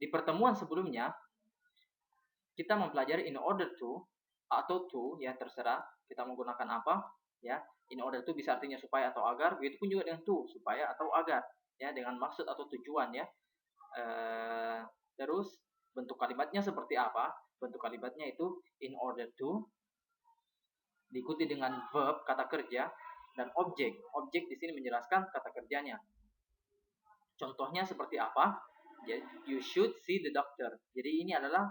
Di pertemuan sebelumnya kita mempelajari in order to atau to, ya terserah kita menggunakan apa, ya. In order to bisa artinya supaya atau agar, begitu pun juga dengan to, supaya atau agar, ya, dengan maksud atau tujuan, ya. Terus bentuk kalimatnya seperti apa? Bentuk kalimatnya itu in order to diikuti dengan verb kata kerja dan objek. Objek di sini menjelaskan kata kerjanya. Contohnya seperti apa? You should see the doctor. Jadi ini adalah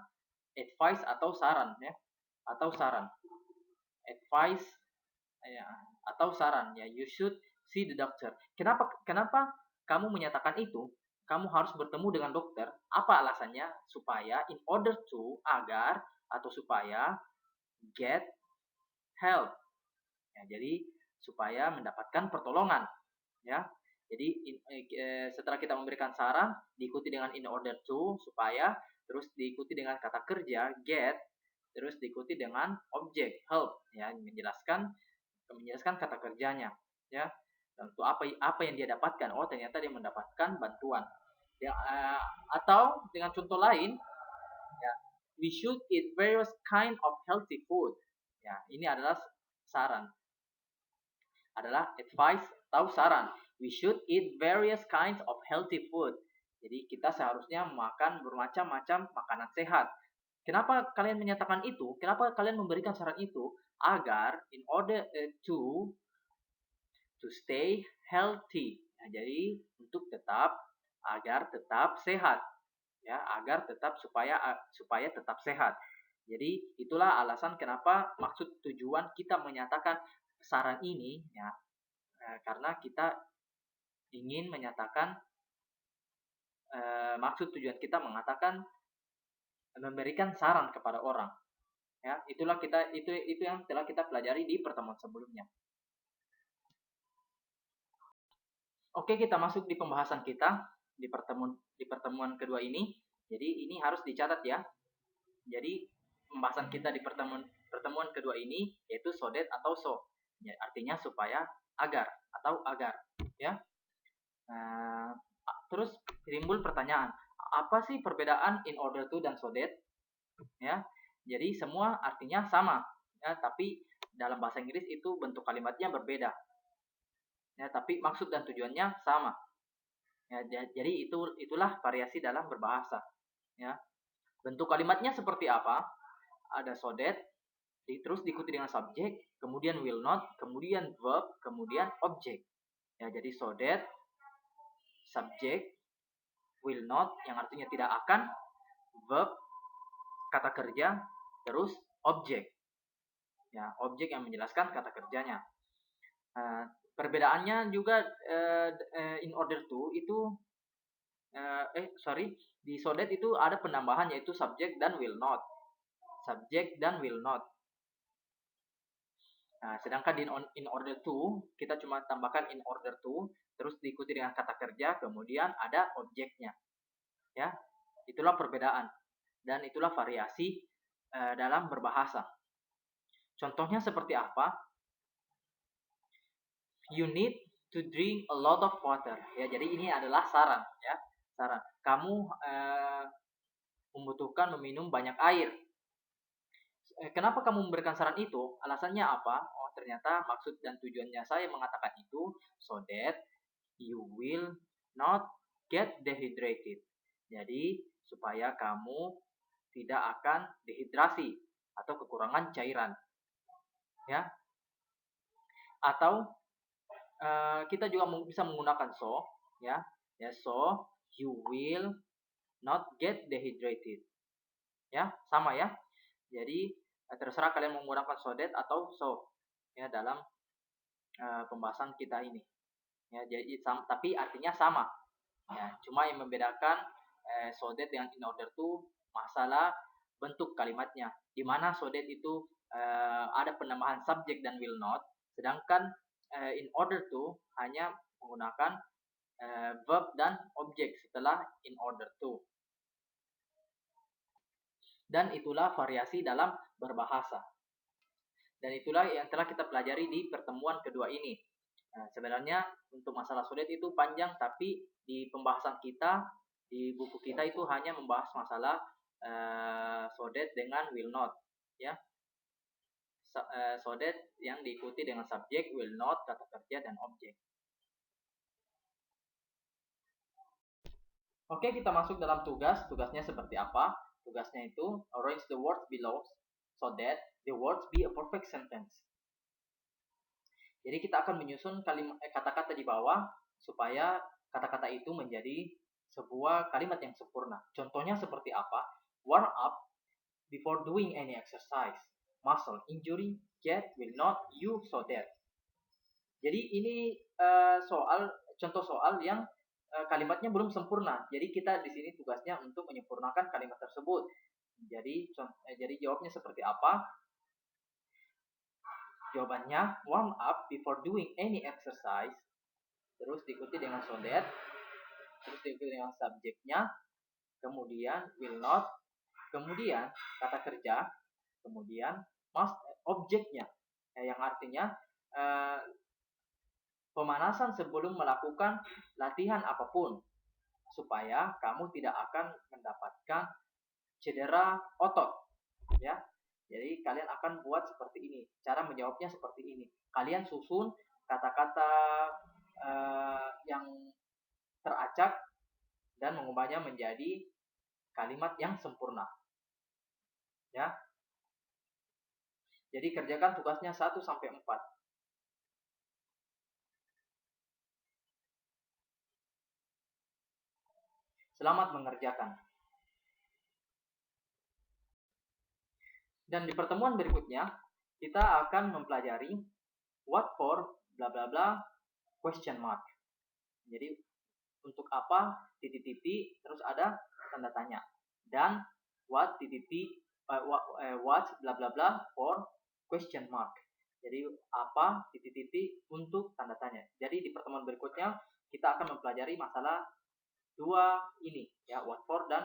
advice atau saran, ya, atau saran. Advice, ya, atau saran, ya. You should see the doctor. Kenapa kamu menyatakan itu? Kamu harus bertemu dengan dokter. Apa alasannya? Supaya, in order to, agar, atau supaya get help. Ya, jadi supaya mendapatkan pertolongan, ya. Jadi setelah kita memberikan saran, diikuti dengan in order to, supaya, terus diikuti dengan kata kerja get, terus diikuti dengan objek help, ya, menjelaskan kata kerjanya, ya. Dan untuk apa yang dia dapatkan? Oh, ternyata dia mendapatkan bantuan. Ya, atau dengan contoh lain, ya, we should eat various kind of healthy food. Ya, ini adalah saran, adalah advice atau saran. We should eat various kinds of healthy food. Jadi kita seharusnya makan bermacam-macam makanan sehat. Kenapa kalian menyatakan itu? Kenapa kalian memberikan saran itu? Agar in order to stay healthy. Nah, jadi untuk agar tetap sehat, ya, agar tetap supaya tetap sehat. Jadi itulah alasan kenapa maksud tujuan kita menyatakan saran ini, ya, karena kita ingin menyatakan maksud tujuan kita mengatakan memberikan saran kepada orang, ya. Itu yang telah kita pelajari di pertemuan sebelumnya. Oke, kita masuk di pembahasan kita di pertemuan kedua ini. Jadi ini harus dicatat, ya. Jadi pembahasan kita di pertemuan kedua ini yaitu so that atau so, ya, artinya supaya, agar, atau agar, ya. Terus timbul pertanyaan, apa sih perbedaan in order to dan so that? Ya, jadi semua artinya sama, ya, tapi dalam bahasa Inggris itu bentuk kalimatnya berbeda, ya, tapi maksud dan tujuannya sama. Ya, jadi itulah variasi dalam berbahasa, ya. Bentuk kalimatnya seperti apa? Ada so that, terus diikuti dengan subjek, kemudian will not, kemudian verb, kemudian objek. Ya, jadi so that, subjek, will not yang artinya tidak akan, verb kata kerja, terus objek. Ya, objek yang menjelaskan kata kerjanya. Perbedaannya juga in order to itu di so that itu ada penambahan yaitu subject dan will not. Subject dan will not. Nah, sedangkan di in order to kita cuma tambahkan in order to, terus diikuti dengan kata kerja, kemudian ada objeknya. Ya, itulah perbedaan dan itulah variasi dalam berbahasa. Contohnya seperti apa? You need to drink a lot of water. Ya, jadi ini adalah saran, ya. Saran. Kamu membutuhkan meminum banyak air. Kenapa kamu memberikan saran itu? Alasannya apa? Oh, ternyata maksud dan tujuannya saya mengatakan itu so that you will not get dehydrated. Jadi, supaya kamu tidak akan dehidrasi atau kekurangan cairan. Ya. Atau kita juga bisa menggunakan so, ya. Ya, so you will not get dehydrated. Ya, sama, ya. Jadi terserah kalian menggunakan so that atau so, ya, dalam pembahasan kita ini. Ya, jadi tapi artinya sama. Ya, cuma yang membedakan so that dengan in order to masalah bentuk kalimatnya. Di mana so that itu ada penambahan subject dan will not, sedangkan in order to hanya menggunakan verb dan objek setelah in order to. Dan itulah variasi dalam berbahasa. Dan itulah yang telah kita pelajari di pertemuan kedua ini. Sebenarnya untuk masalah so that itu panjang, tapi di pembahasan kita Di buku kita itu hanya membahas masalah so that dengan will not, ya. So that yang diikuti dengan subjek, will not, kata kerja, dan objek. Oke, kita masuk dalam tugas. Tugasnya seperti apa? Tugasnya itu arrange the words below so that the words be a perfect sentence. Jadi kita akan menyusun kata-kata di bawah supaya kata-kata itu menjadi sebuah kalimat yang sempurna. Contohnya seperti apa? Warm up before doing any exercise. Muscle injury, get, will not, you, so that. Jadi ini contoh soal yang kalimatnya belum sempurna. Jadi kita di sini tugasnya untuk menyempurnakan kalimat tersebut. Jadi jawabnya seperti apa? Jawabannya warm up before doing any exercise. Terus diikuti dengan so that. Terus diikuti dengan subjeknya. Kemudian will not. Kemudian kata kerja. Kemudian must, objeknya. Yang artinya pemanasan sebelum melakukan latihan apapun supaya kamu tidak akan mendapatkan cedera otot, ya. Jadi kalian akan buat seperti ini. Cara menjawabnya seperti ini. Kalian susun kata-kata yang teracak dan mengubahnya menjadi kalimat yang sempurna, ya. Jadi kerjakan tugasnya 1 sampai 4. Selamat mengerjakan. Dan di pertemuan berikutnya, kita akan mempelajari what for bla bla bla question mark. Jadi untuk apa titik-titik terus ada tanda tanya. Dan what titik-titik what bla bla bla for question mark. Jadi apa titik-titik untuk tanda tanya. Jadi di pertemuan berikutnya kita akan mempelajari masalah dua ini, ya, what for dan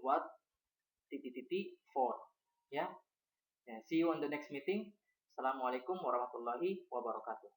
what titik-titik for, ya. See you on the next meeting. Assalamualaikum warahmatullahi wabarakatuh.